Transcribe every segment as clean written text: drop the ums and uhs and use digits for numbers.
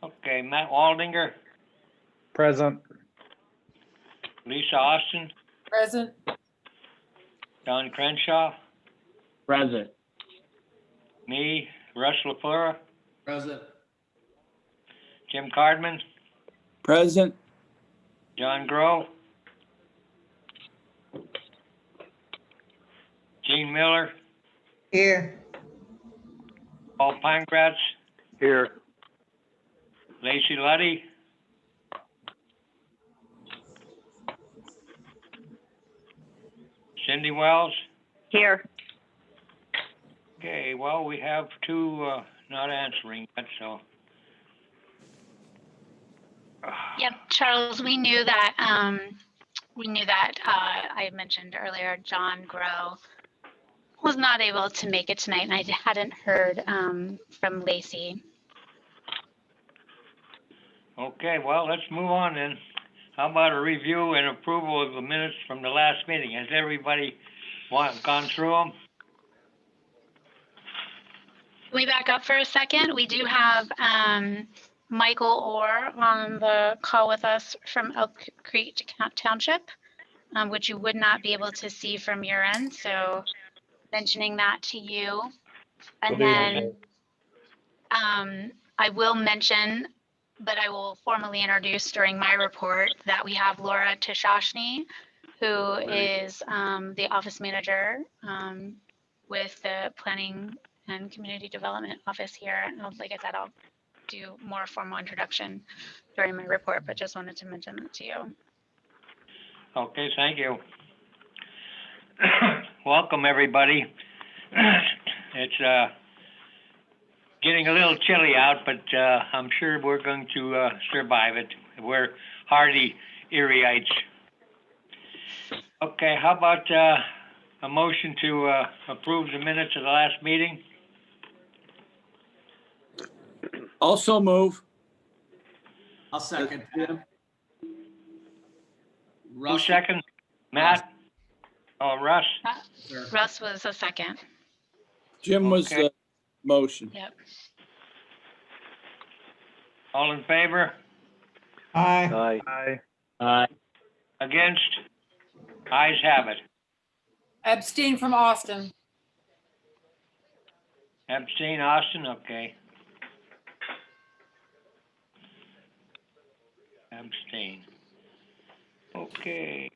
Okay, Matt Waldinger, Present. Lisa Austin, Present. Don Crenshaw, Present. me, Russ LaFleur, Present. Jim Cardman, Present. John Grow, Gene Miller, Here. Paul Pankratz, Here. Lacey Luddy, Cindy Wells. Here. Okay, well, we have two not answering yet, so. Yep, Charles, we knew that I mentioned earlier John Grow was not able to make it tonight, and I hadn't heard from Lacey. Okay, well, let's move on then. How about a review and approval of the minutes from the last meeting? Has everybody gone through them? Can we back up for a second? We do have Michael Orr on the call with us from Elk Creek Township, which you would not be able to see from your end. So mentioning that to you. And then I will mention, but I will formally introduce during my report that we have Laura Tishashny, who is the office manager with the Planning and Community Development Office here. And like I said, I'll do more formal introduction during my report, but just wanted to mention that to you. Okay, thank you. Welcome, everybody. It's getting a little chilly out, but I'm sure we're going to survive it. We're hardy Erieites. Okay, how about a motion to approve the minutes of the last meeting? Also move. I'll second. Who second? Matt? Oh, Russ? Russ was a second. Jim was Okay. the motion. Yep. All in favor? Aye. Aye. Aye. Against? Ayes have it. Abstain from Austin. Abstain, Austin? Okay. Abstain. Okay.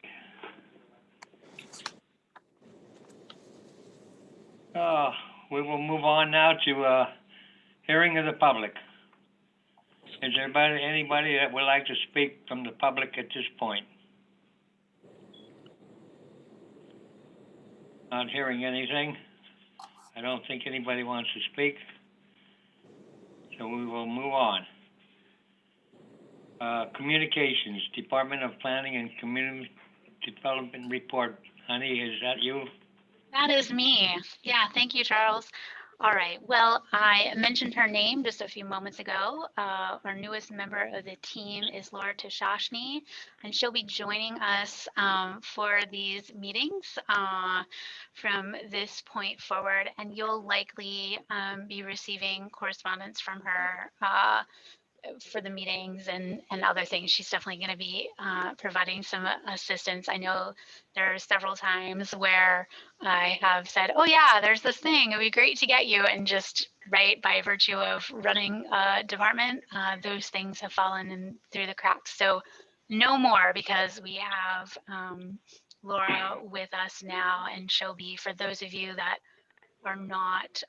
We will move on now to hearing of the public. Is there anybody that would like to speak from the public at this point? Not hearing anything. I don't think anybody wants to speak. So we will move on. Communications, Department of Planning and Community Development Report. Honey, is that you? That is me. Yeah, thank you, Charles. All right, well, I mentioned her name just a few moments ago. Our newest member of the team is Laura Tishashny, and she'll be joining us for these meetings from this point forward, and you'll likely be receiving correspondence from her for the meetings and other things. She's definitely going to be providing some assistance. I know there are several times where I have said, oh yeah, there's this thing, it'd be great to get you, and just right by virtue of running a department, those things have fallen in through the cracks. So no more, because we have Laura with us now, and she'll be, for those of you that are not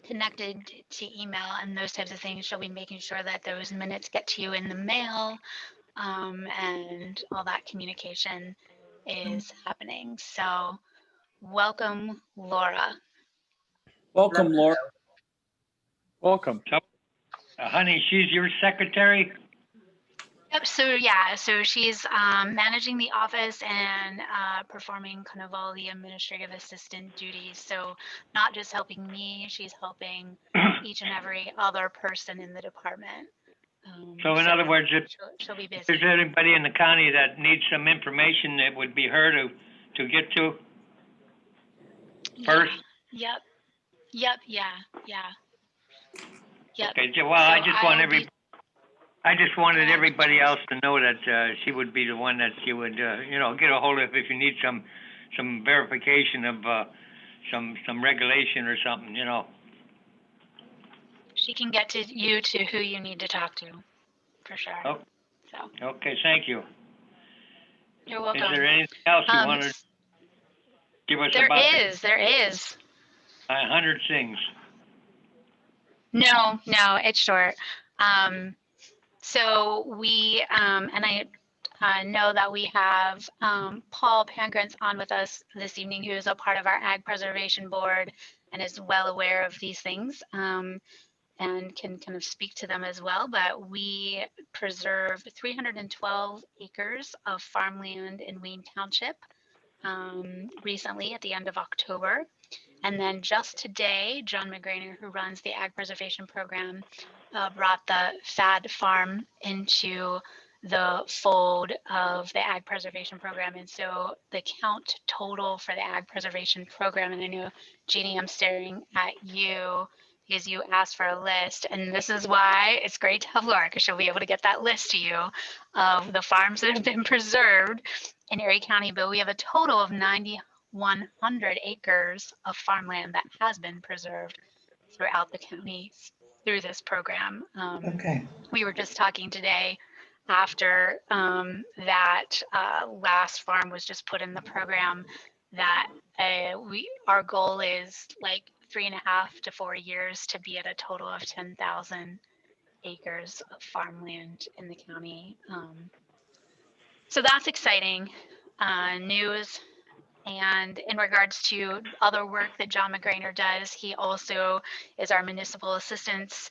connected to email and those types of things, she'll be making sure that those minutes get to you in the mail, and all that communication is happening. So welcome, Laura. Welcome, Laura. Welcome. Honey, she's your secretary? Yep. So yeah, so she's managing the office and performing kind of all the administrative assistant duties. So not just helping me, she's helping each and every other person in the department. So in other words, if she'll be busy. there's anybody in the county that needs some information, it would be her to get to first? Yep. Yeah. Yep. Okay, well, I So just I want will be- I just wanted Go ahead, everybody Charles. else to know that, she would be the one that you would, get a hold of if you need some verification of, some regulation or something, She can get to you to who you need to talk to, for sure. Oh. So Okay, thank you. you're Is welcome. there anything else you Um, want to give us there about is. 100 things? No, it's short. So we, and I know that we have Paul Pangrantz on with us this evening, who is a part of our Ag Preservation Board and is well aware of these things, and can kind of speak to them as well. But we preserved 312 acres of farmland in Wayne Township recently at the end of October. And then just today, John McGrainer, who runs the Ag Preservation Program, brought the FAD farm into the fold of the Ag Preservation Program. And so the count total for the Ag Preservation Program, and I know, Jeannie, I'm staring at you because you asked for a list. And this is why it's great to have Laura, because she'll be able to get that list to you of the farms that have been preserved in Erie County. But we have a total of 9,100 acres of farmland that has been preserved throughout the county through this program. Okay. We were just talking today after that last farm was just put in the program that our goal is like 3.5 to 4 years to be at a total of 10,000 acres of farmland in the county. So that's exciting news. And in regards to other work that John McGrainer does, he also is our municipal assistance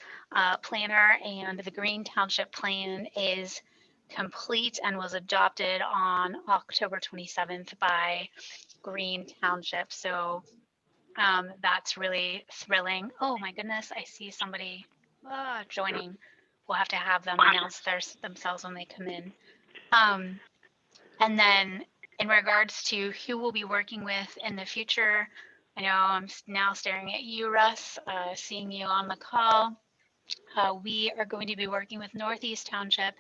planner, and the Green Township Plan is complete and was adopted on October 27th by Green Township. So that's really thrilling. Oh my goodness, I see somebody joining. We'll have to have them announce themselves when they come in. And then in regards to who we'll be working with in the future, I know I'm now staring at you, Russ, seeing you on the call. We are going to be working with Northeast Township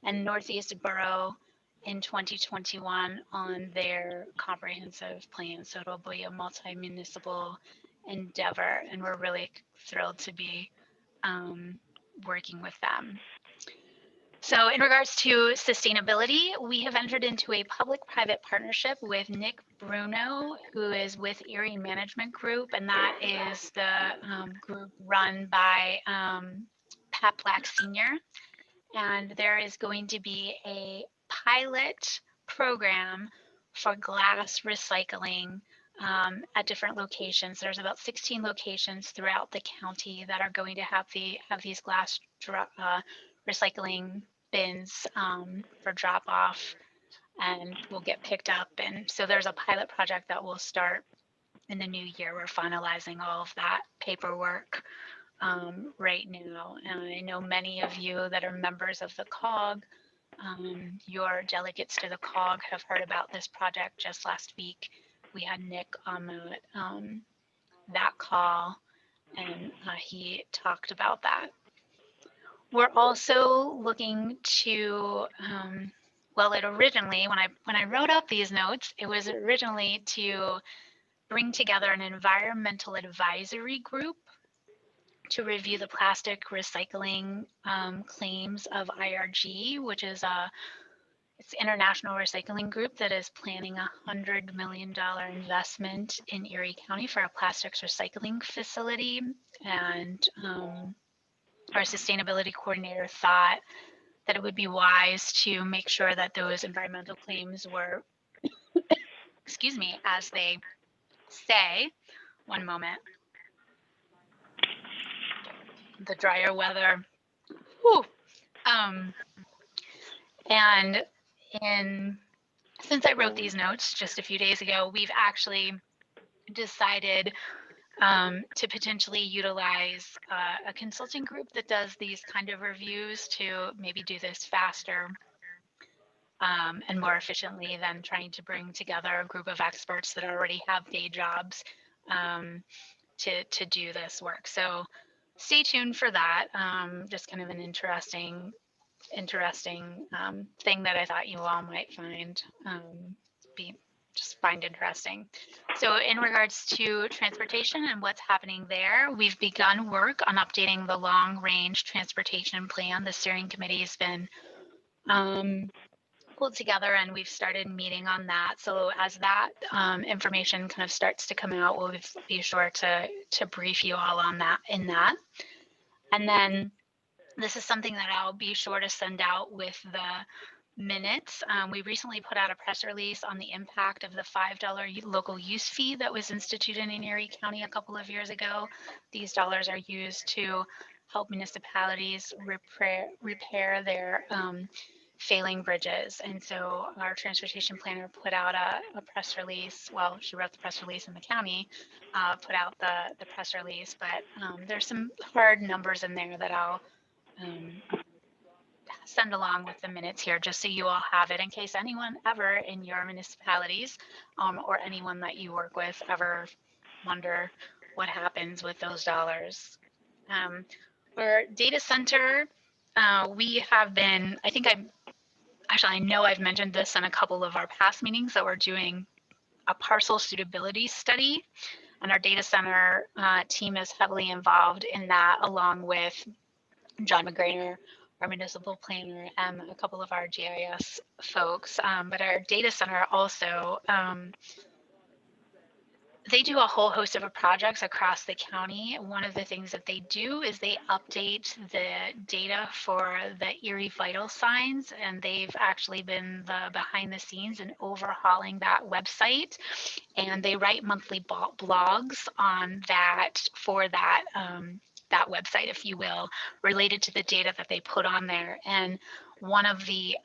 and Northeast Borough in 2021 on their comprehensive plan. So it'll be a multi-municipal endeavor, and we're really thrilled to be working with them. So in regards to sustainability, we have entered into a public-private partnership with Nick Bruno, who is with Erie Management Group, and that is the group run by Pat Black Sr. And there is going to be a pilot program for glass recycling at different locations. There's about 16 locations throughout the county that are going to have these glass recycling bins for drop off, and will get picked up. And so there's a pilot project that will start in the new year. We're finalizing all of that paperwork right now. And I know many of you that are members of the COG, your delegates to the COG, have heard about this project. Just last week, we had Nick on that call, and he talked about that. We're also looking to, well, it originally, when I wrote up these notes, it was originally to bring together an environmental advisory group to review the plastic recycling claims of IRG, which is it's an international recycling group that is planning $100 million investment in Erie County for a plastics recycling facility. And our sustainability coordinator thought that it would be wise to make sure that those environmental claims were, excuse me, as they say, one moment, the drier weather. Whew. And since I wrote these notes just a few days ago, we've actually decided to potentially utilize a consulting group that does these kind of reviews to maybe do this faster and more efficiently than trying to bring together a group of experts that already have day jobs to do this work. So stay tuned for that. Just kind of an interesting thing that I thought you all might find be just find interesting. So in regards to transportation and what's happening there, we've begun work on updating the long range transportation plan. The steering committee has been pulled together and we've started meeting on that. So as that information kind of starts to come out, we'll be sure to brief you all on that in that. And then this is something that I'll be sure to send out with the minutes. We recently put out a press release on the impact of the $5 local use fee that was instituted in Erie County a couple of years ago. These dollars are used to help municipalities repair their failing bridges. And so our transportation planner put out a press release. Well, she wrote the press release in the county, put out the press release, but there's some hard numbers in there that I'll send along with the minutes here, just so you all have it in case anyone ever in your municipalities or anyone that you work with ever wonder what happens with those dollars. For data center, we have been, I know I've mentioned this in a couple of our past meetings that we're doing a parcel suitability study, and our data center team is heavily involved in that, along with John McGrainer, our municipal planner, and a couple of our GIS folks. But our data center also, they do a whole host of projects across the county. One of the things that they do is they update the data for the Erie vital signs, and they've actually been the behind the scenes and overhauling that website. And they write monthly blogs on that for that that website, if you will, related to the data that they put on there. And one of the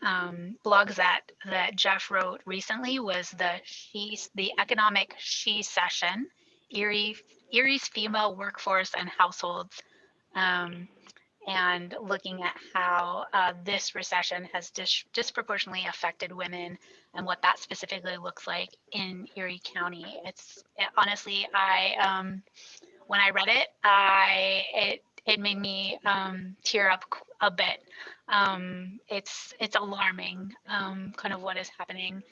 blogs that Jeff wrote recently was the economic she session, Erie's female workforce and households, and looking at how this recession has disproportionately affected women and what that specifically looks like in Erie County. Honestly, when I read it, it made me tear up a bit. It's alarming, kind of what is happening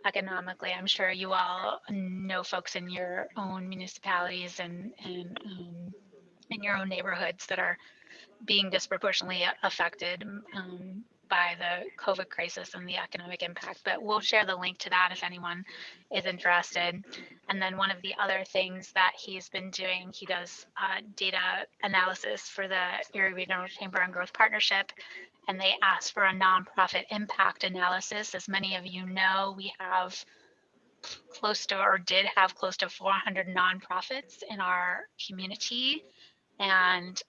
economically. I'm sure you all know folks in your own municipalities and in your own neighborhoods that are being disproportionately affected by the COVID crisis and the economic impact. But we'll share the link to that if anyone is interested. And then one of the other things that he's been doing, he does data analysis for the Erie Regional Chamber and Growth Partnership. And they asked for a nonprofit impact analysis. As many of you know, we have did have close to 400 nonprofits in our community. And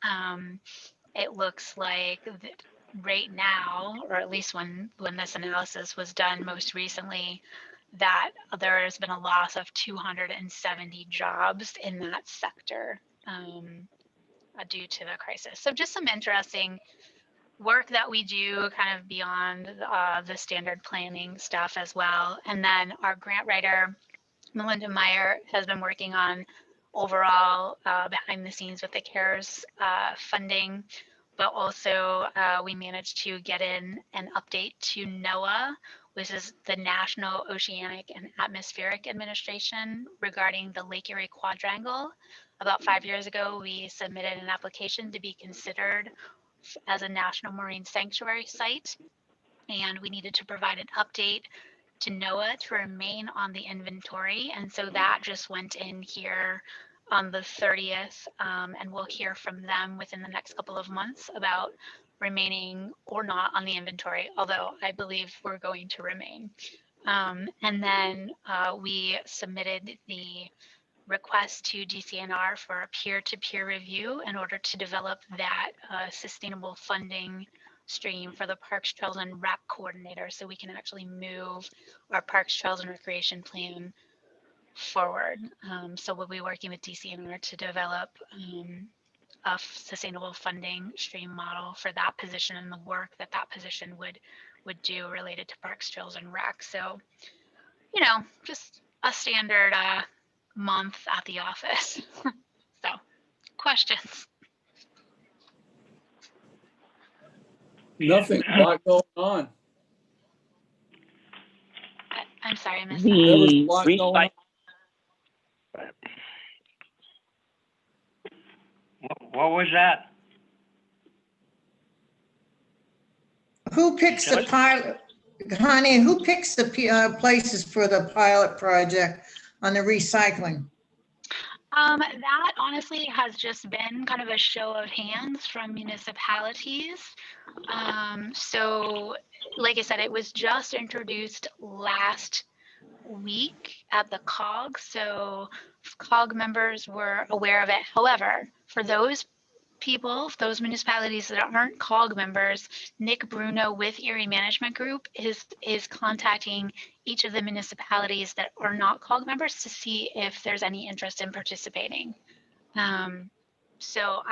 it looks like right now, or at least when this analysis was done most recently, that there has been a loss of 270 jobs in that sector due to the crisis. So just some interesting work that we do kind of beyond the standard planning stuff as well. And then our grant writer, Melinda Meyer, has been working on overall behind the scenes with the CARES funding, but also we managed to get in an update to NOAA, which is the National Oceanic and Atmospheric Administration, regarding the Lake Erie Quadrangle. About 5 years ago, we submitted an application to be considered as a National Marine Sanctuary site, and we needed to provide an update to NOAA to remain on the inventory. And so that just went in here on the 30th, and we'll hear from them within the next couple of months about remaining or not on the inventory, although I believe we're going to remain. And then we submitted the request to DCNR for a peer-to-peer review in order to develop that sustainable funding stream for the Parks, Trails, and Rec coordinator, so we can actually move our Parks, Trails, and Recreation plan forward. So we'll be working with DCNR to develop a sustainable funding stream model for that position and the work that that position would do related to Parks, Trails, and Rec. So, just a standard month at the office. So, questions? Nothing, a lot going on. I'm sorry, I missed that. There was a The lot going on. What was that? Who picks the pilot, honey, who picks the places for the pilot project on the recycling? That honestly has just been kind of a show of hands from municipalities. So like I said, it was just introduced last week at the COG, so COG members were aware of it. However, for those people, those municipalities that aren't COG members, Nick Bruno with Erie Management Group is contacting each of the municipalities that are not COG members to see if there's any interest in participating. So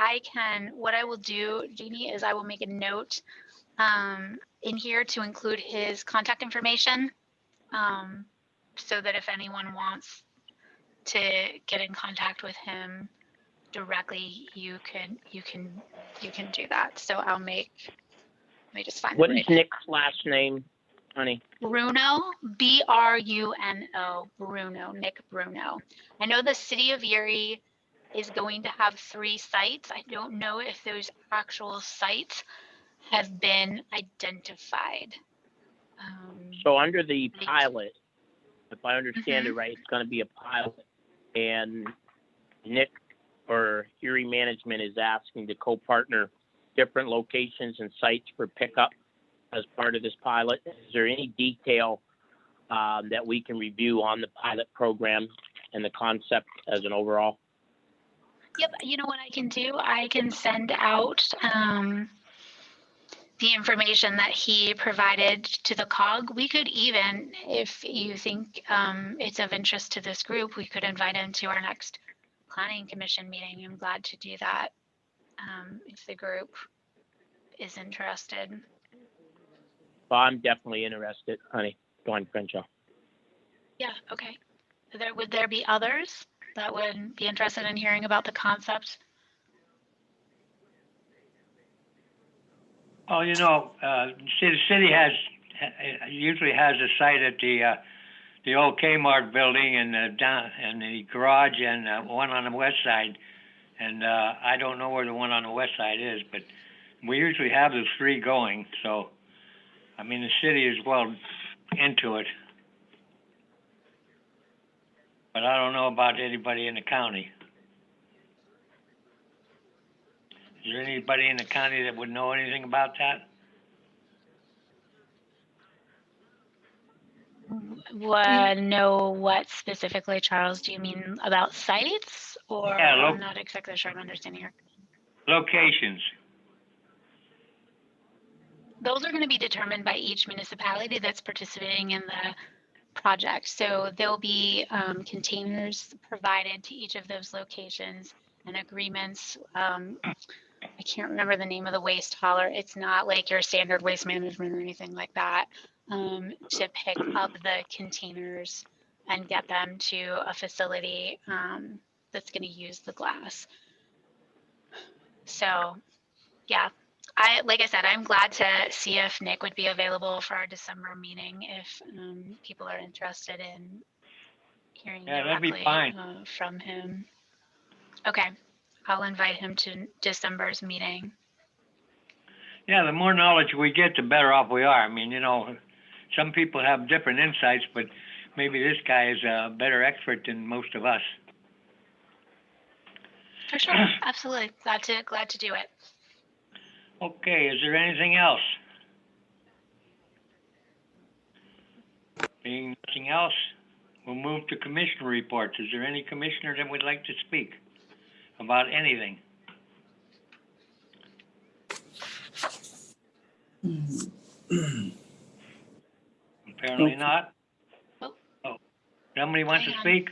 what I will do, Jeannie, is I will make a note in here to include his contact information, so that if anyone wants to get in contact with him directly, you can do that. So let me just find What it is right. Nick's last name, honey? Bruno, Bruno, Bruno, Nick Bruno. I know the city of Erie is going to have 3 sites. I don't know if those actual sites have been identified. So under the pilot, if I understand Mhm. it right, it's going to be a pilot, and Nick or Erie Management is asking to co-partner different locations and sites for pickup as part of this pilot. Is there any detail that we can review on the pilot program and the concept as an overall? Yep, you know what I can do? I can send out the information that he provided to the COG. We could even, if you think it's of interest to this group, we could invite him to our next planning commission meeting. I'm glad to do that if the group is interested. Well, I'm definitely interested, honey. Go on, Crenshaw. Yeah, okay. Would there be others that would be interested in hearing about the concept? Oh, the city usually has a site at the old Kmart building and the garage and one on the west side. And I don't know where the one on the west side is, but we usually have the 3 going. So, I mean, the city is well into it. But I don't know about anybody in the county. Is there anybody in the county that would know anything about that? Know what specifically, Charles? Do you mean about sites, or Yeah, I'm not exactly sure I'm understanding your. Locations. Those are going to be determined by each municipality that's participating in the project. So there'll be containers provided to each of those locations and agreements. I can't remember the name of the waste hauler. It's not like your standard waste management or anything like that. To pick up the containers and get them to a facility that's going to use the glass. So, yeah, like I said, I'm glad to see if Nick would be available for our December meeting if people are interested in hearing That'd be directly fine. from him. Okay, I'll invite him to December's meeting. Yeah, the more knowledge we get, the better off we are. I mean, some people have different insights, but maybe this guy is a better expert than most of us. For sure, absolutely. Glad to do it. Okay, is there anything else? Being nothing else, we'll move to commissioner reports. Is there any commissioner that would like to speak about anything? Apparently not. Oh. Somebody wants to speak?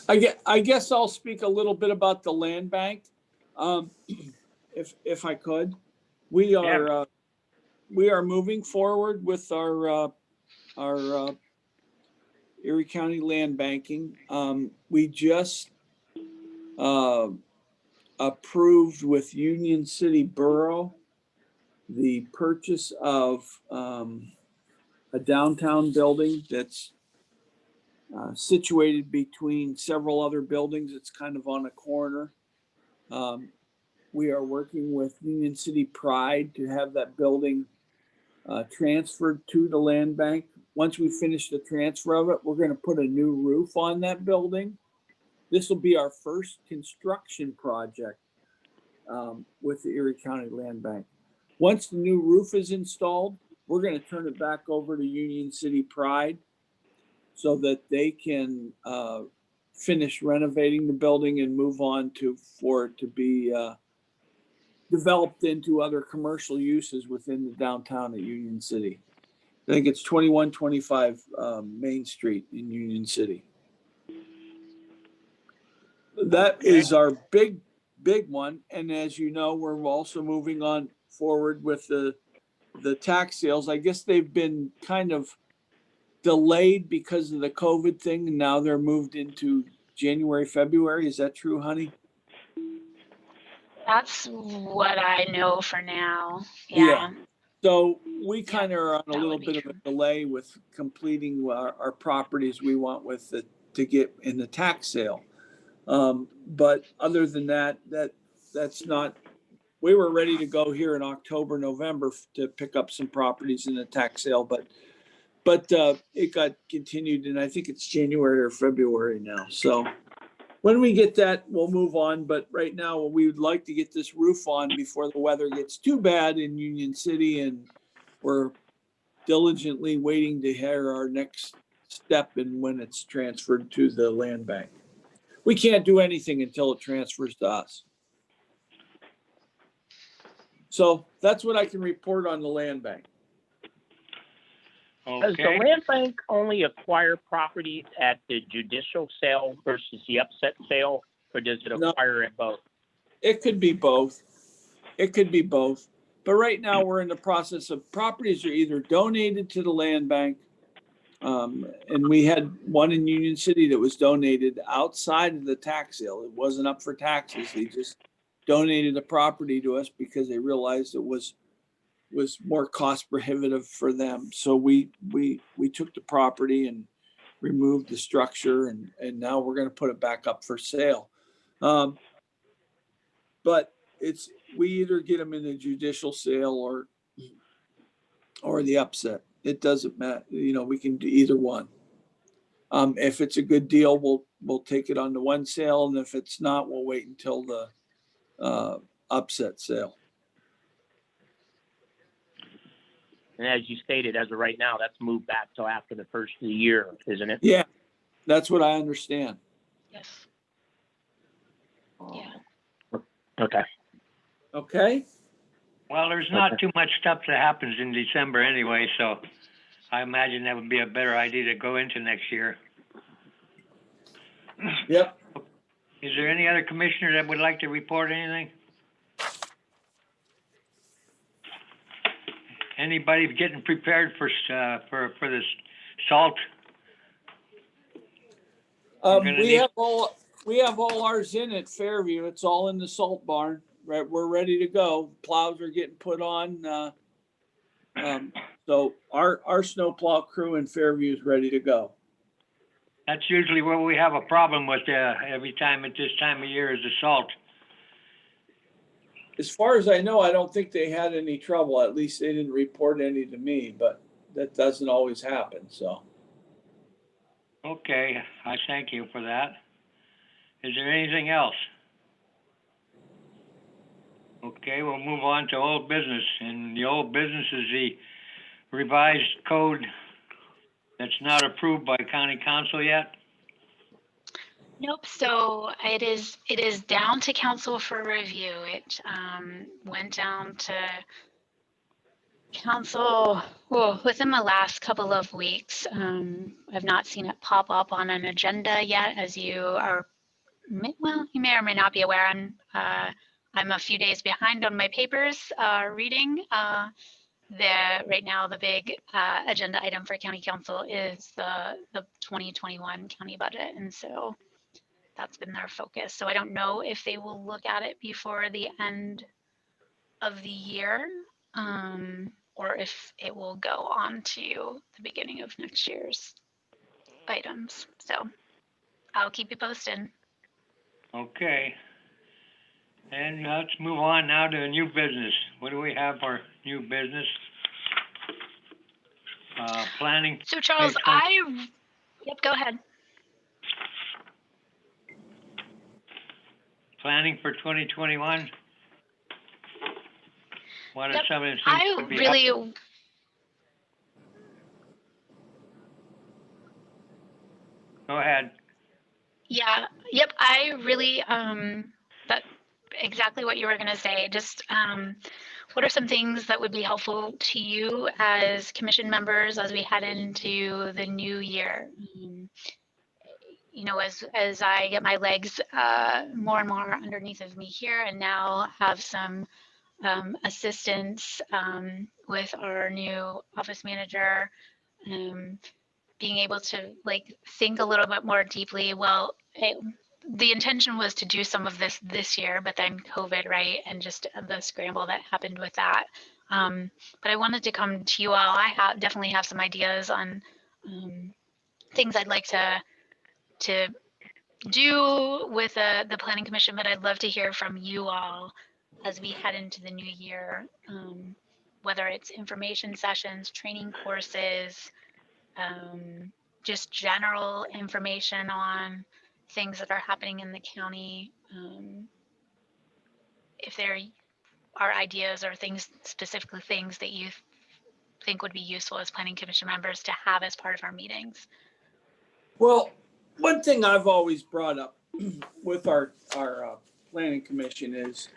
I guess I'll speak a little bit about the land bank, if I could. We are moving forward with our Erie County land banking. We just approved with Union City Borough the purchase of a downtown building that's situated between several other buildings. It's kind of on a corner. We are working with Union City Pride to have that building transferred to the land bank. Once we finish the transfer of it, we're going to put a new roof on that building. This will be our first construction project with the Erie County Land Bank. Once the new roof is installed, we're going to turn it back over to Union City Pride so that they can finish renovating the building and move on for it to be developed into other commercial uses within the downtown at Union City. I think it's 2125 Main Street in Union City. That is our big one. And as you know, we're also moving on forward with the tax sales. I guess they've been kind of delayed because of the COVID thing, and now they're moved into January, February. Is that true, honey? That's what I know for now. Yeah. So we kind of are on a that little would be bit of true. a delay with completing our properties we want with to get in the tax sale. But other than that, that's not, we were ready to go here in October, November to pick up some properties in the tax sale, but it got continued, and I think it's January or February now. So when we get that, we'll move on. But right now, we would like to get this roof on before the weather gets too bad in Union City, and we're diligently waiting to hear our next step and when it's transferred to the land bank. We can't do anything until it transfers to us. So that's what I can report on the land bank. Does the Okay. land bank only acquire property at the judicial sale versus the upset sale, or does it No. acquire it both? It could be both. It could be both. But right now, we're in the process of properties are either donated to the land bank. And we had one in Union City that was donated outside of the tax sale. It wasn't up for taxes. They just donated the property to us because they realized it was more cost prohibitive for them. So we took the property and removed the structure, and now we're going to put it back up for sale. But we either get them in the judicial sale or the upset. It doesn't matter. We can do either one. If it's a good deal, we'll take it on the one sale, and if it's not, we'll wait until the upset sale. And as you stated, as of right now, that's moved back till after the first of the year, isn't it? Yeah, that's what I understand. Yes. Yeah. Okay. Okay. Well, there's not too much stuff that happens in December anyway, so I imagine that would be a better idea to go into next year. Yep. Is there any other commissioner that would like to report anything? Anybody getting prepared for this salt? We have all ours in at Fairview. It's all in the salt barn. Right, we're ready to go. Plows are getting put on. So our snowplow crew in Fairview is ready to go. That's usually where we have a problem with every time at this time of year is the salt. As far as I know, I don't think they had any trouble. At least they didn't report any to me, but that doesn't always happen. So. Okay, I thank you for that. Is there anything else? Okay, we'll move on to old business. And the old business is the revised code that's not approved by county council yet. Nope. So it is down to council for review. It went down to council within the last couple of weeks. I've not seen it pop up on an agenda yet, as you are. Well, you may or may not be aware. I'm a few days behind on my papers reading. Right now, the big agenda item for county council is the 2021 county budget, and so that's been their focus. So I don't know if they will look at it before the end of the year. or if it will go on to the beginning of next year's items. So I'll keep you posted. Okay. And let's move on now to new business. What do we have for new business? Planning. So Charles, Hey, yep, go ahead. Planning for 2021. What are Yep, some of the things I that be really, Go ahead. yeah, yep, I really, that exactly what you were gonna say. Just, what are some things that would be helpful to you as commission members as we head into the new year? You know, as I get my legs more and more underneath of me here, and now have some assistance with our new office manager, being able to like think a little bit more deeply. Well, the intention was to do some of this year, but then COVID, right, and just the scramble that happened with that. But I wanted to come to you all. I definitely have some ideas on things I'd like to do with the planning commission, but I'd love to hear from you all as we head into the new year, whether it's information sessions, training courses, just general information on things that are happening in the county. If there are ideas or things, specifically things that you think would be useful as planning commission members to have as part of our meetings. Well, one thing I've always brought up with our planning commission is,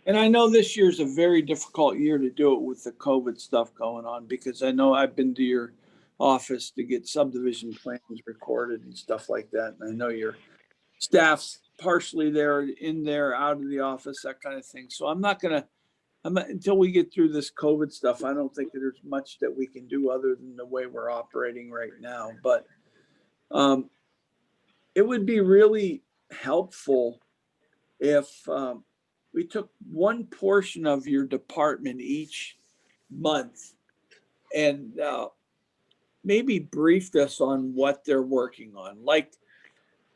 and I know this year's a very difficult year to do it with the COVID stuff going on, because I know I've been to your office to get subdivision plans recorded and stuff like that. And I know your staff's partially there, in there, out of the office, that kind of thing. So until we get through this COVID stuff, I don't think that there's much that we can do other than the way we're operating right now. But it would be really helpful if we took one portion of your department each month and maybe briefed us on what they're working on. Like,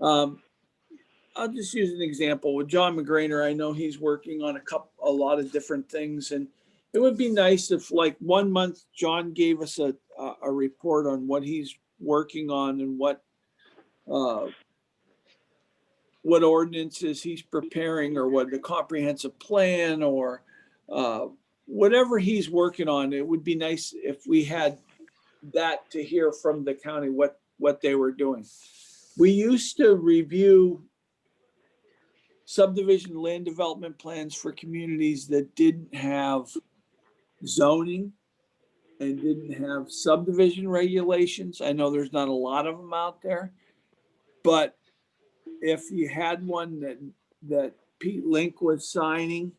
I'll just use an example with John McGrainer. I know he's working on a lot of different things, and it would be nice if, like, one month John gave us a report on what he's working on and what ordinances he's preparing, or what the comprehensive plan, or whatever he's working on. It would be nice if we had that to hear from the county what they were doing. We used to review subdivision land development plans for communities that didn't have zoning and didn't have subdivision regulations. I know there's not a lot of them out there, but if you had one that Pete Link was signing,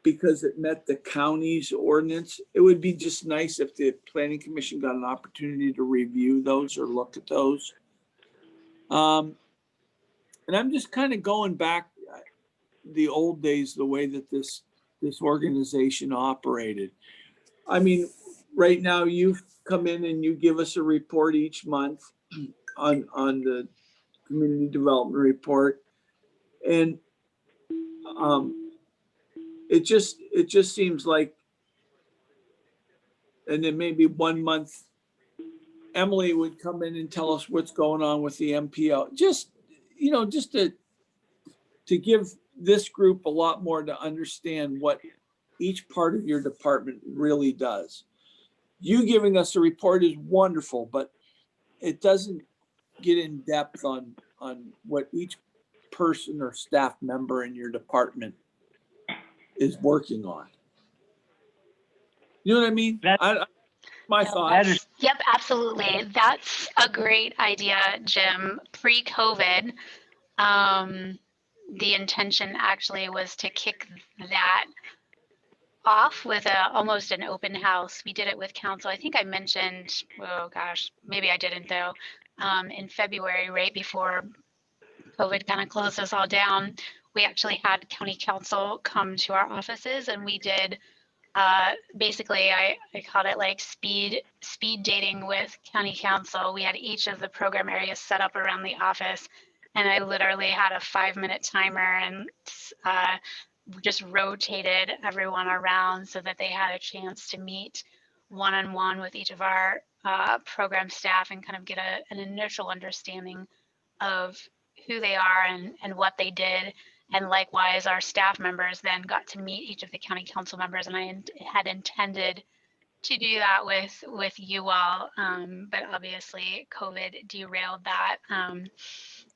because it met the county's ordinance, it would be just nice if the planning commission got an opportunity to review those or look at those. And I'm just kind of going back the old days, the way that this organization operated. I mean, right now you come in and you give us a report each month on the community development report, and it just seems like, and then maybe one month Emily would come in and tell us what's going on with the MPO. Just to give this group a lot more to understand what each part of your department really does. You giving us a report is wonderful, but it doesn't get in depth on what each person or staff member in your department is working on. You know what I mean? My thoughts. Yep, absolutely. That's a great idea, Jim. Pre-COVID, the intention actually was to kick that off with almost an open house. We did it with council. I think I mentioned, oh gosh, maybe I didn't though, in February, right before COVID kind of closed us all down. we actually had county council come to our offices, and we did basically I called it like speed dating with county council. We had each of the program areas set up around the office, and I literally had a 5-minute timer and just rotated everyone around so that they had a chance to meet one-on-one with each of our program staff and kind of get an initial understanding of who they are and what they did. And likewise, our staff members then got to meet each of the county council members, and I had intended to do that with you all, but obviously COVID derailed that.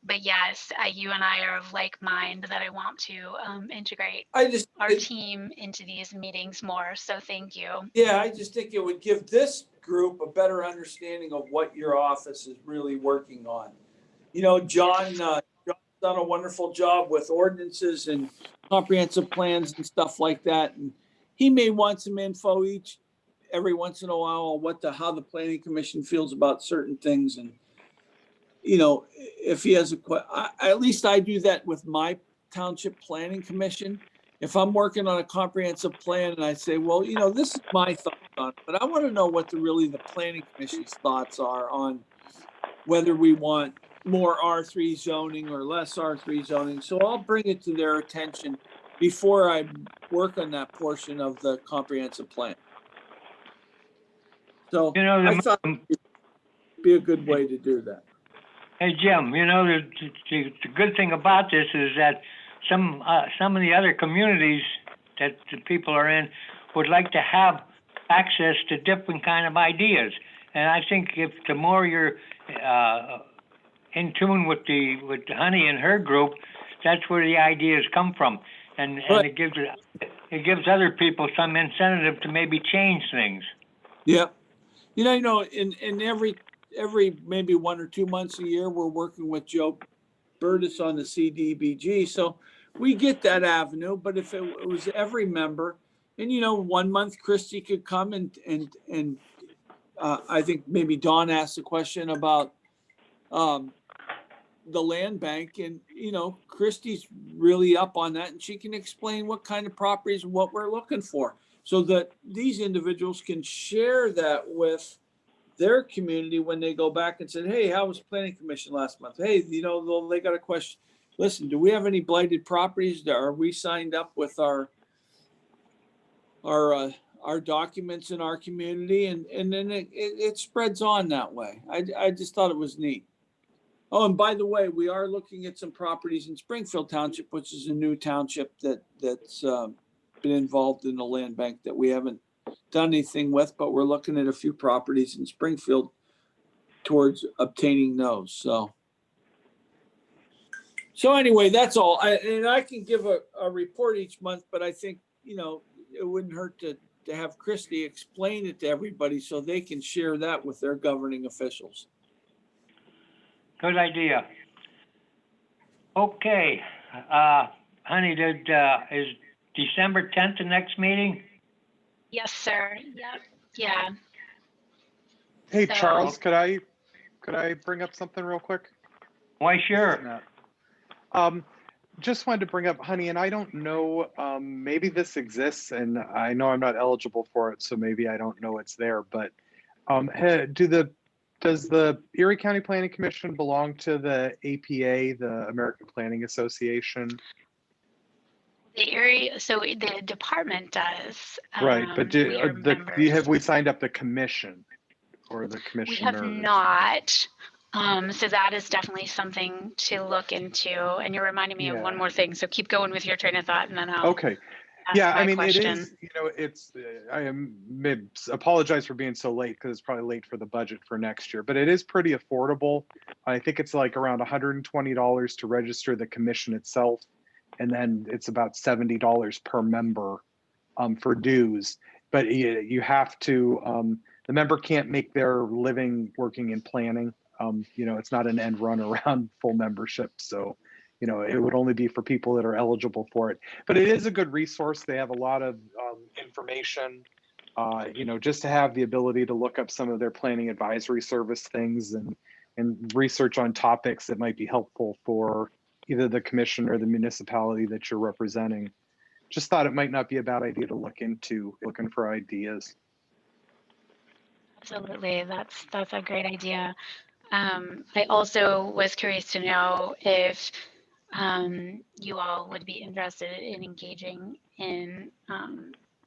But yes, you and I are of like mind that I want to integrate our team into these meetings more. So thank you. Yeah, I just think it would give this group a better understanding of what your office is really working on. You know, John's done a wonderful job with ordinances and comprehensive plans and stuff like that. And he may want some info every once in a while on how the planning commission feels about certain things. And, you know, if he has at least I do that with my township planning commission. If I'm working on a comprehensive plan and I say, well, you know, this is my thoughts on it, but I want to know what the planning commission's thoughts are on whether we want more R3 zoning or less R3 zoning. So I'll bring it to their attention before I work on that portion of the comprehensive plan. So You know, I thought it'd be a good way to do that. Hey, Jim, you know, the good thing about this is that some of the other communities that the people are in would like to have access to different kind of ideas. And I think if the more you're in tune with Honey and her group, that's where the ideas come from. And it gives other people some incentive to maybe change things. Yeah. You know, in every maybe 1 or 2 months a year, we're working with Joe Burtis on the CDBG. So we get that avenue, but if it was every member, and, you know, 1 month Christy could come and I think maybe Dawn asked a question about the land bank, and, you know, Christy's really up on that, and she can explain what kind of properties and what we're looking for so that these individuals can share that with their community when they go back and say, hey, how was planning commission last month? Hey, you know, they got a question. Listen, do we have any blighted properties? Are we signed up with our documents in our community? And then it spreads on that way. I just thought it was neat. Oh, and by the way, we are looking at some properties in Springfield Township, which is a new township that's been involved in the land bank that we haven't done anything with, but we're looking at a few properties in Springfield towards obtaining those. So anyway, that's all. I can give a report each month, but I think, you know, it wouldn't hurt to have Christy explain it to everybody so they can share that with their governing officials. Good idea. Okay, Honey, is December 10th the next meeting? Yes, sir. Yep. Yeah. Hey, So- Charles, could I bring up something real quick? Why, sure. Just wanted to bring up, Honey, and I don't know, maybe this exists, and I know I'm not eligible for it, so maybe I don't know it's there, but does the Erie County Planning Commission belong to the APA, the American Planning Association? The area, so the department does. Right, but have we signed up the commission or the commissioners? We have not. So that is definitely something to look into. And you're reminding me of one more thing. So keep going with your train of thought, and then I'll. Okay. Yeah, I mean, question. It is, you know, I apologize for being so late because it's probably late for the budget for next year, but it is pretty affordable. I think it's like around $120 to register the commission itself. And then it's about $70 per member for dues. But you have to, the member can't make their living working in planning. You know, it's not an end run around full membership. So, you know, it would only be for people that are eligible for it. But it is a good resource. They have a lot of information, you know, just to have the ability to look up some of their planning advisory service things and research on topics that might be helpful for, either the commission or the municipality that you're representing. Just thought it might not be a bad idea to look into, looking for ideas. Absolutely, that's a great idea. I also was curious to know if you all would be interested in engaging in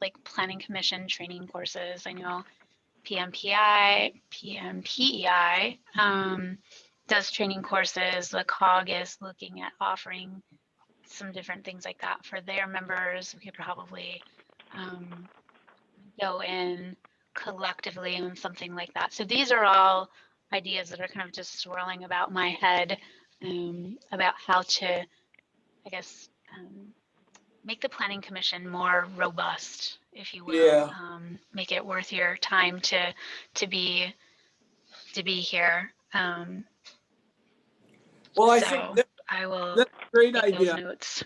like planning commission training courses. I know PMPEI does training courses. The COG is looking at offering some different things like that for their members. We could probably go in collectively on something like that. So these are all ideas that are kind of just swirling about my head about how to, I guess, make the planning commission more robust, if you will. Yeah. Make it worth your time to be here. Well, I so think that, I will that's a great take those idea. notes.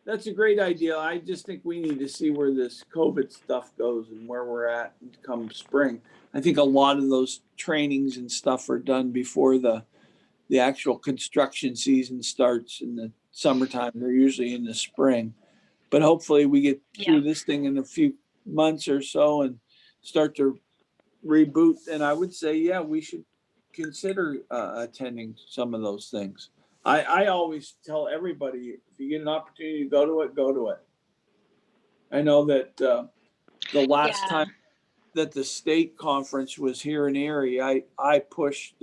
That's a great idea. I just think we need to see where this COVID stuff goes and where we're at come spring. I think a lot of those trainings and stuff are done before the actual construction season starts in the summertime. They're usually in the spring. But hopefully we get through this thing in a few months or so and start to reboot. And I would say, yeah, we should consider attending some of those things. I always tell everybody, if you get an opportunity to go to it, go to it. I know that the last time that the state conference was here in Erie, I pushed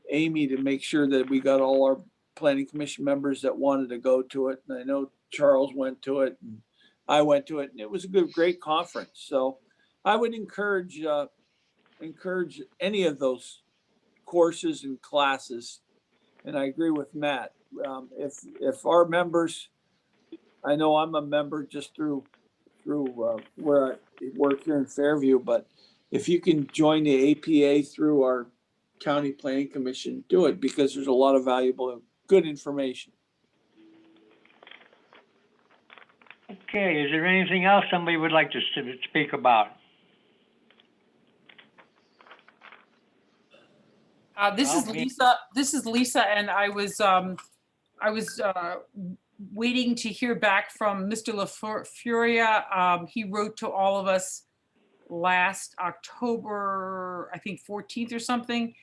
Amy to make sure that we got all our planning commission members that wanted to go to it. And I know Charles went to it and I went to it, and it was a great conference. So I would encourage any of those courses and classes. And I agree with Matt. If our members, I know I'm a member just through where I work here in Fairview, but if you can join the APA through our county planning commission, do it, because there's a lot of valuable, good information. Okay, is there anything else somebody would like to speak about? This is Lisa. This is Lisa, and I was waiting to hear back from Mr. LaFuria. He wrote to all of us last October, I think 14th or something,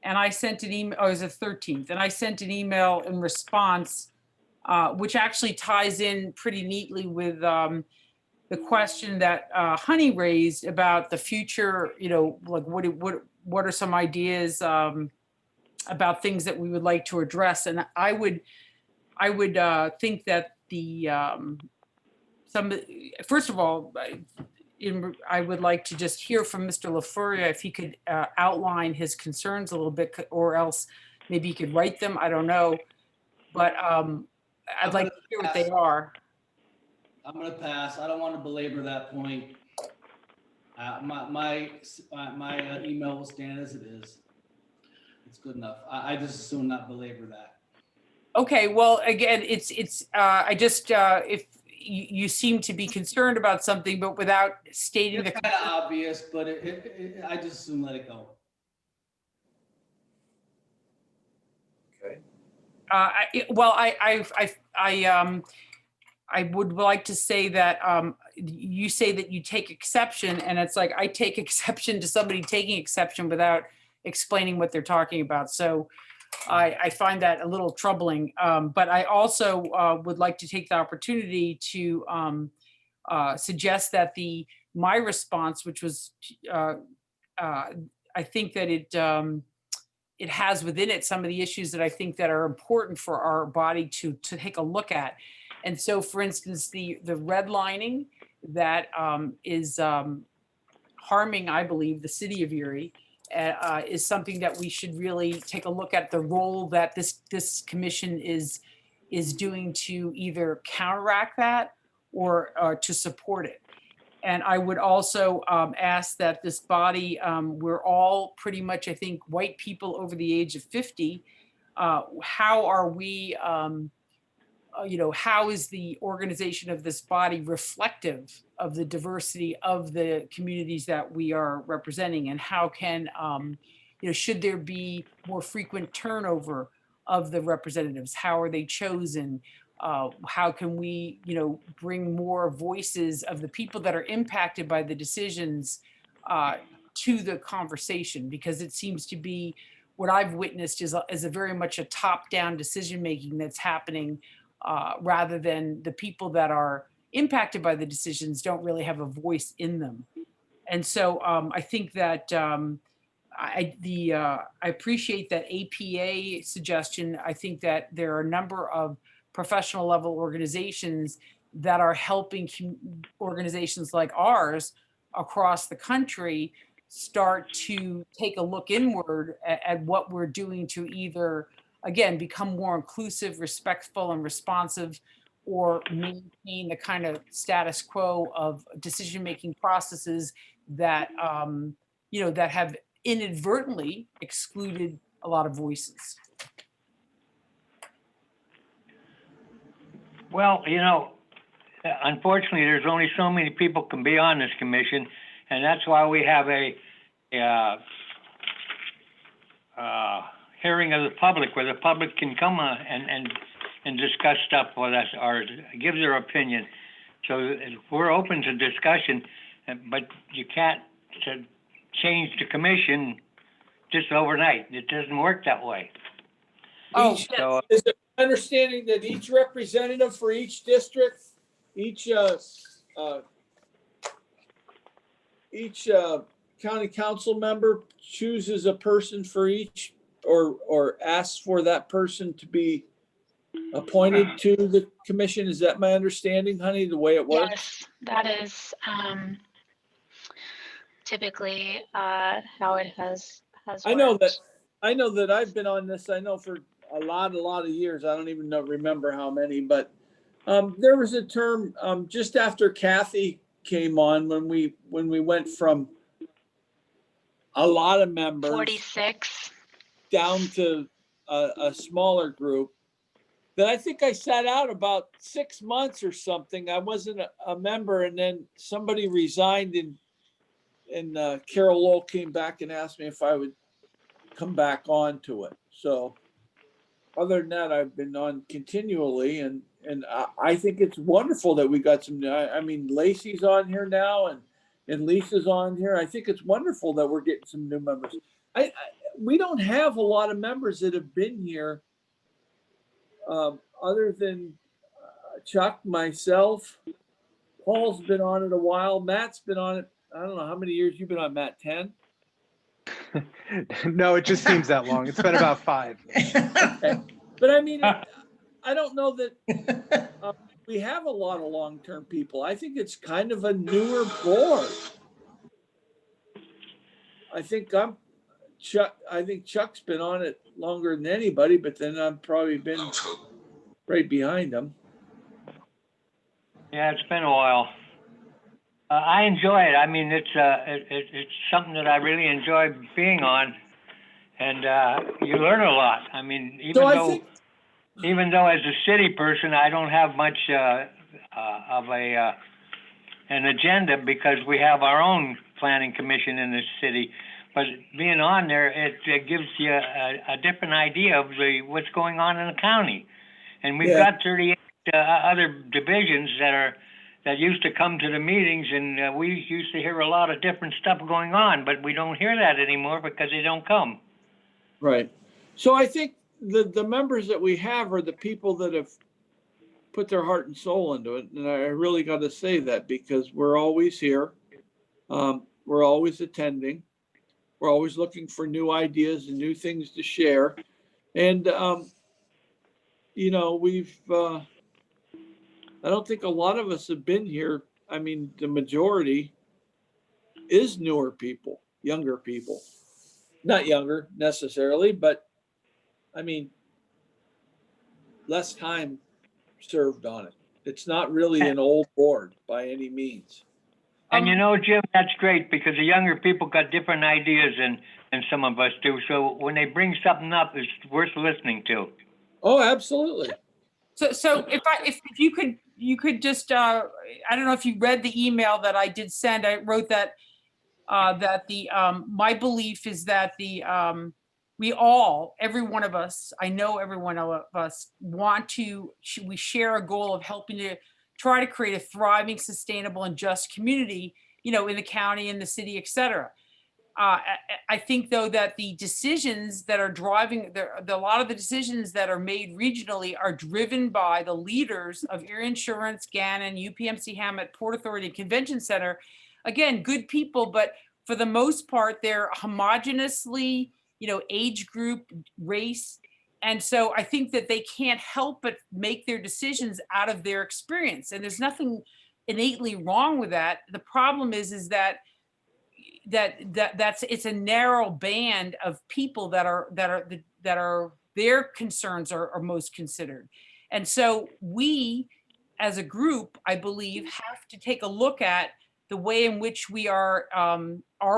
and I sent an email. Oh, it was the 13th, and I sent an email in response, which actually ties in pretty neatly with the question that Honey raised about the future. You know, like what are some ideas about things that we would like to address? And I would think that first of all, I would like to just hear from Mr. LaFuria if he could outline his concerns a little bit, or else maybe he could write them. I don't know, but I'd like to hear what they are. I'm going to pass. I don't want to belabor that point. My email will stand as it is. It's good enough. I just assume not belabor that. Okay, well, again, I just, if you seem to be concerned about something, but without stating It's kind of obvious, but I just assume let it go. Okay. I would like to say that you say that you take exception, and it's like I take exception to somebody taking exception without explaining what they're talking about. So I find that a little troubling. But I also would like to take the opportunity to suggest that my response, which was, I think that it has within it some of the issues that I think that are important for our body to take a look at. And so, for instance, the redlining that is harming, I believe, the city of Erie is something that we should really take a look at, the role that this commission is doing to either counteract that or to support it. And I would also ask that this body, we're all pretty much, I think, white people over the age of 50. How are we, how is the organization of this body reflective of the diversity of the communities that we are representing? And how can, should there be more frequent turnover of the representatives? How are they chosen? How can we, bring more voices of the people that are impacted by the decisions to the conversation? Because it seems to be what I've witnessed is a very much a top-down decision-making that's happening rather than the people that are impacted by the decisions don't really have a voice in them. And so I think that I appreciate that APA suggestion. I think that there are a number of professional level organizations that are helping organizations like ours across the country start to take a look inward at what we're doing to either, again, become more inclusive, respectful, and responsive, or maintain the kind of status quo of decision-making processes that, that have inadvertently excluded a lot of voices. Well, unfortunately, there's only so many people can be on this commission, and that's why we have a hearing of the public, where the public can come and discuss stuff with us or give their opinion. So we're open to discussion, but you can't change the commission just overnight. It doesn't work that way. Oh, So Is it my understanding that each representative for each district, each county council member chooses a person for each, or asks for that person to be appointed to the commission? Is that my understanding, honey, the way it works? Yes, that is typically how it has I know worked. that I've been on this, I know for a lot of years. I don't even remember how many, but there was a term just after Kathy came on, when we went from a lot of members 46. down to a smaller group, that I think I sat out about 6 months or something. I wasn't a member, and then somebody resigned, and Carol Lowell came back and asked me if I would come back on to it. So other than that, I've been on continually, and I think it's wonderful that we got some. I mean, Lacey's on here now, and Lisa's on here. I think it's wonderful that we're getting some new members. We don't have a lot of members that have been here, other than Chuck, myself. Paul's been on it a while. Matt's been on it. I don't know how many years you've been on, Matt. 10? No, it just seems that long. It's been about 5. Okay. But I mean, I don't know that we have a lot of long-term people. I think it's kind of a newer board. I think Chuck's been on it longer than anybody, but then I've probably been right behind him. yeah, it's been a while. I enjoy it. I mean, it's something that I really enjoy being on, and you learn a lot. I mean, even though as a city person, I don't have much of an agenda, because we have our own planning commission in this city. But being on there, it gives you a different idea of what's going on in the county, and we've got 38 other divisions that used to come to the meetings, and we used to hear a lot of different stuff going on, but we don't hear that anymore because they don't come. Right. So I think the members that we have are the people that have put their heart and soul into it. And I really got to say that, because we're always here. We're always attending. We're always looking for new ideas and new things to share. And, I don't think a lot of us have been here. I mean, the majority is newer people, younger people. Not younger necessarily, but I mean, less time served on it. It's not really an old board by any means. And Jim, that's great, because the younger people got different ideas than some of us do. So when they bring something up, it's worth listening to. Oh, absolutely. So if you could just I don't know if you read the email that I did send. I wrote that that the my belief is that the we all, every one of us, I know every one of us we share a goal of helping to try to create a thriving, sustainable, and just community, in the county, in the city, et cetera. I think, though, that the decisions that are driving a lot of the decisions that are made regionally are driven by the leaders of Erie Insurance, Gannon, UPMC Hammett, Port Authority, and Convention Center. Again, good people, but for the most part, they're homogeneously, age group, race. And so I think that they can't help but make their decisions out of their experience. And there's nothing innately wrong with that. The problem is that it's a narrow band of people that are their concerns are most considered. And so we, as a group, I believe, have to take a look at the way in which we are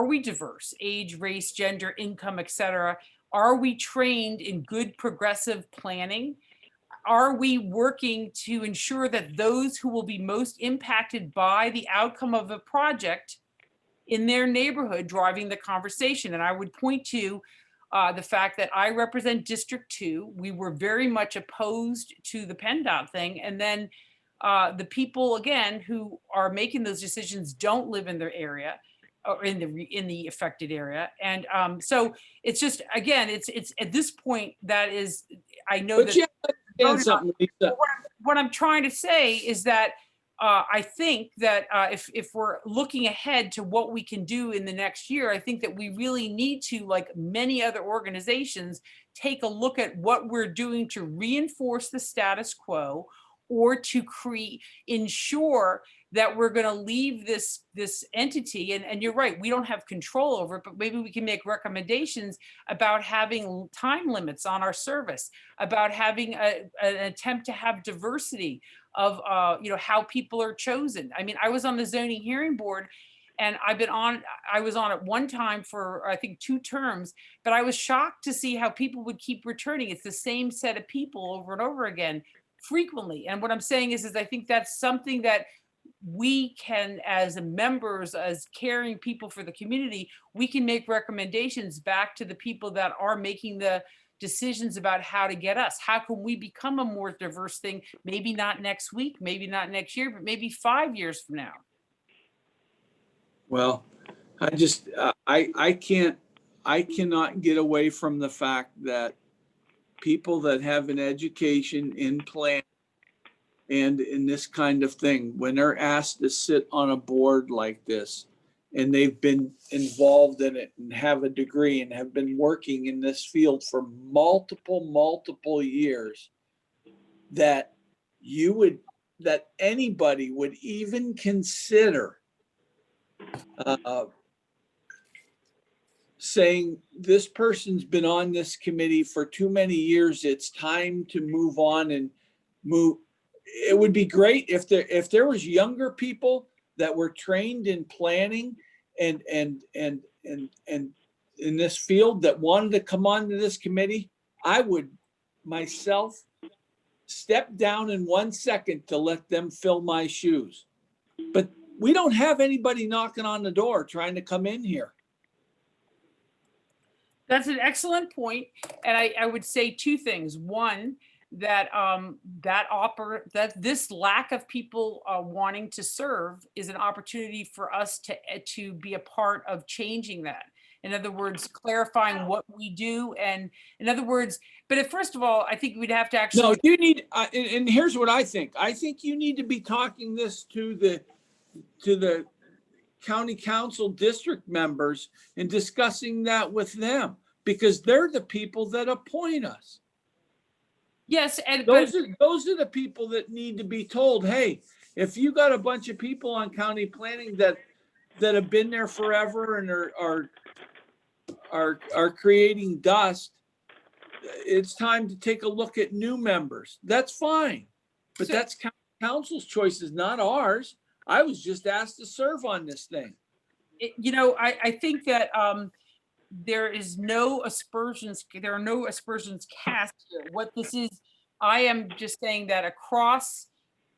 we diverse, age, race, gender, income, et cetera? Are we trained in good progressive planning? Are we working to ensure that those who will be most impacted by the outcome of a project in their neighborhood driving the conversation? And I would point to the fact that I represent District 2. We were very much opposed to the PennDOT thing. And then the people, again, who are making those decisions don't live in their area or in the affected area. And so it's just, again, it's at this point that is, I know But that. you understand something, Lisa. What I'm trying to say is that I think that if we're looking ahead to what we can do in the next year, I think that we really need to, like many other organizations, take a look at what we're doing to reinforce the status quo or to ensure that we're going to leave this entity. And you're right, we don't have control over it, but maybe we can make recommendations about having time limits on our service, about having an attempt to have diversity of how people are chosen. I mean, I was on the zoning hearing board, and I was on it one time for, I think, 2 terms, but I was shocked to see how people would keep returning. It's the same set of people over and over again frequently. And what I'm saying is I think that's something that we can, as members, as caring people for the community, we can make recommendations back to the people that are making the decisions about how to get us. How can we become a more diverse thing? Maybe not next week, maybe not next year, but maybe 5 years from now. Well, I cannot get away from the fact that people that have an education in plan and in this kind of thing, when they're asked to sit on a board like this, and they've been involved in it and have a degree and have been working in this field for multiple years, that anybody would even consider saying this person's been on this committee for too many years, it's time to move on and move. It would be great if there was younger people that were trained in planning and in this field that wanted to come onto this committee. I would myself step down in 1 second to let them fill my shoes. But we don't have anybody knocking on the door trying to come in here. That's an excellent point. And I would say 2 things. One, that this lack of people wanting to serve is an opportunity for us to be a part of changing that. In other words, clarifying what we do. And in other words, but first of all, I think we'd have to actually. No, you need, and here's what I think. I think you need to be talking this to the county council district members and discussing that with them, because they're the people that appoint us. Yes, and those are the people that need to be told, hey, if you got a bunch of people on county planning that have been there forever and are creating dust, it's time to take a look at new members. That's fine, but that's council's choices, not ours. I was just asked to serve on this thing. I think that there are no aspersions cast here. What this is, I am just saying that across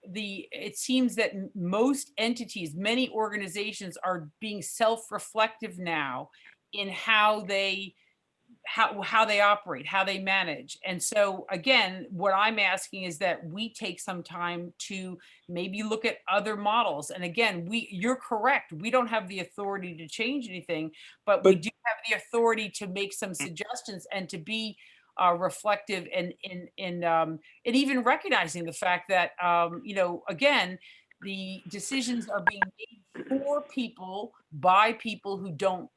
it seems that most entities, many organizations are being self-reflective now in how they how they operate, how they manage. And so again, what I'm asking is that we take some time to maybe look at other models. And again, you're correct. We don't have the authority to change anything, but we do have the authority to make some suggestions and to be reflective and even recognizing the fact that again, the decisions are being made for people by people who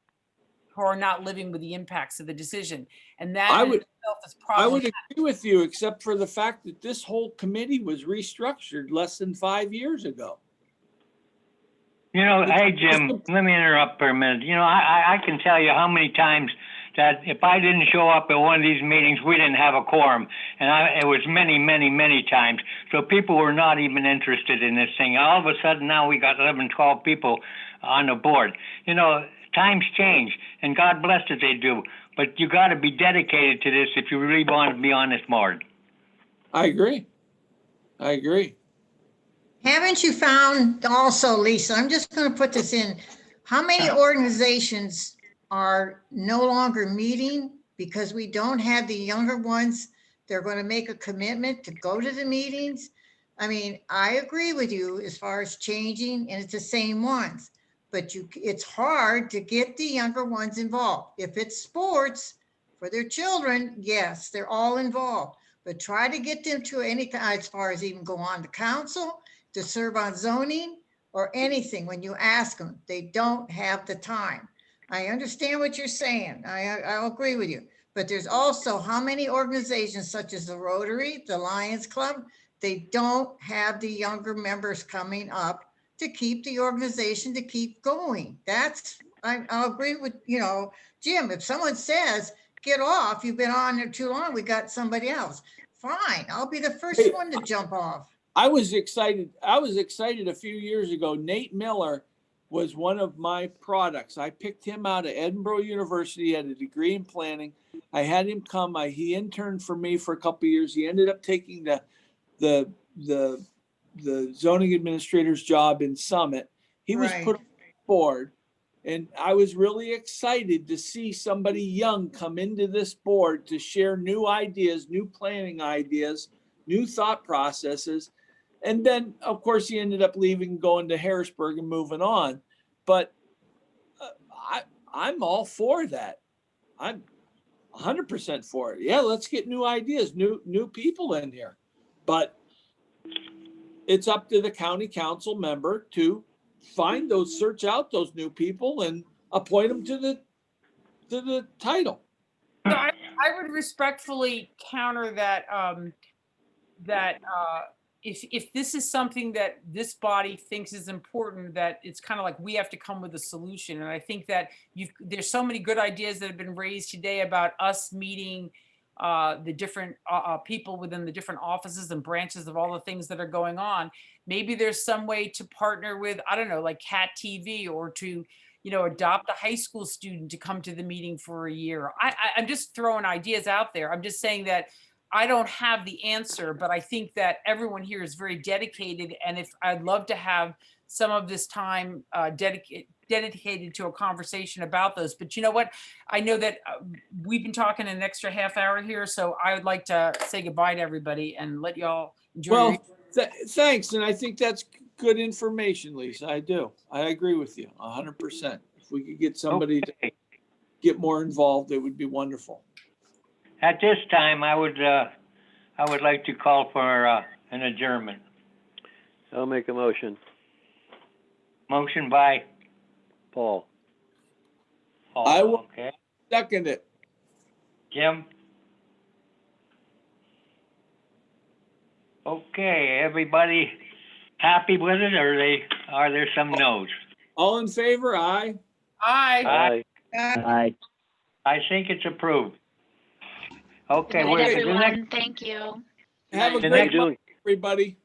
are not living with the impacts of the decision. And that I in would- itself is I would problematic. agree with you, except for the fact that this whole committee was restructured less than 5 years ago. You know, hey, Jim, let me interrupt for a minute. You know, I can tell you how many times that if I didn't show up at one of these meetings, we didn't have a quorum. And it was many, many, many times. So people were not even interested in this thing. All of a sudden now we got 11, 12 people on the board. You know, times change, and God bless that they do. But you got to be dedicated to this if you really want to be on this board. I agree. Haven't you found also, Lisa, I'm just going to put this in, how many organizations are no longer meeting because we don't have the younger ones? They're going to make a commitment to go to the meetings. I mean, I agree with you as far as changing, and it's the same ones, but it's hard to get the younger ones involved. If it's sports for their children, yes, they're all involved, but try to get them to any, as far as even go on the council, to serve on zoning or anything. When you ask them, they don't have the time. I understand what you're saying. I'll agree with you. But there's also how many organizations such as the Rotary, the Lions Club, they don't have the younger members coming up to keep the organization to keep going. I'll agree with, Jim, if someone says, get off, you've been on there too long, we got somebody else. Fine, I'll be the first one to jump off. I was excited a few years ago. Nate Miller was one of my products. I picked him out of Edinburgh University, he had a degree in planning. I had him come, he interned for me for a couple of years. He ended up taking the zoning administrator's job in Summit. He was Right. put on board, and I was really excited to see somebody young come into this board to share new ideas, new planning ideas, new thought processes. And then, of course, he ended up leaving, going to Harrisburg and moving on. But I'm all for that. I'm 100% for it. Yeah, let's get new ideas, new people in here. But it's up to the county council member to search out those new people and appoint them to the title. So I would respectfully counter that if this is something that this body thinks is important, that it's kind of like we have to come with a solution. And I think that there's so many good ideas that have been raised today about us meeting the different people within the different offices and branches of all the things that are going on. Maybe there's some way to partner with, I don't know, like Cat TV, or to adopt a high school student to come to the meeting for a year. I'm just throwing ideas out there. I'm just saying that I don't have the answer, but I think that everyone here is very dedicated. And I'd love to have some of this time dedicated to a conversation about those. But you know what? I know that we've been talking an extra half hour here, so I would like to say goodbye to everybody and let y'all enjoy. Well, thanks. And I think that's good information, Lisa. I do. I agree with you 100%. If we could get somebody to get more involved, it would be wonderful. At this time, I would like to call for an adjournment. I'll make a motion. Motion by Paul. Paul. I will Okay. second it. Jim? Okay, everybody happy with it, or are there some no's? All in favor? Aye. Aye. Aye. I think it's approved. Okay, Good night, the everyone. next Thank you. Have a The great next- month, everybody.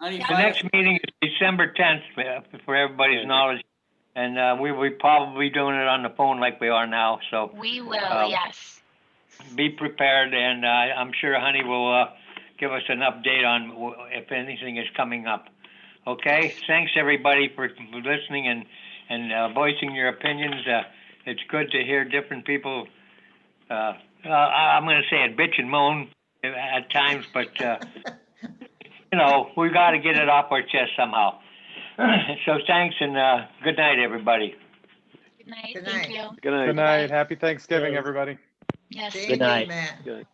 the next meeting is December 10th, for everybody's knowledge, and we will probably be doing it on the phone like we are now. So We will, yes. be prepared, and I'm sure Honey will give us an update on if anything is coming up. Okay, thanks everybody for listening and voicing your opinions. It's good to hear different people I'm gonna say it, bitch and moan at times, but, you know, we gotta get it off our chest somehow. So thanks and, good night, everybody. Good night. Good Thank night. you. Good night. Good night. Happy Thanksgiving, Good. everybody. Yes. Same Good to you, night. Matt. Good.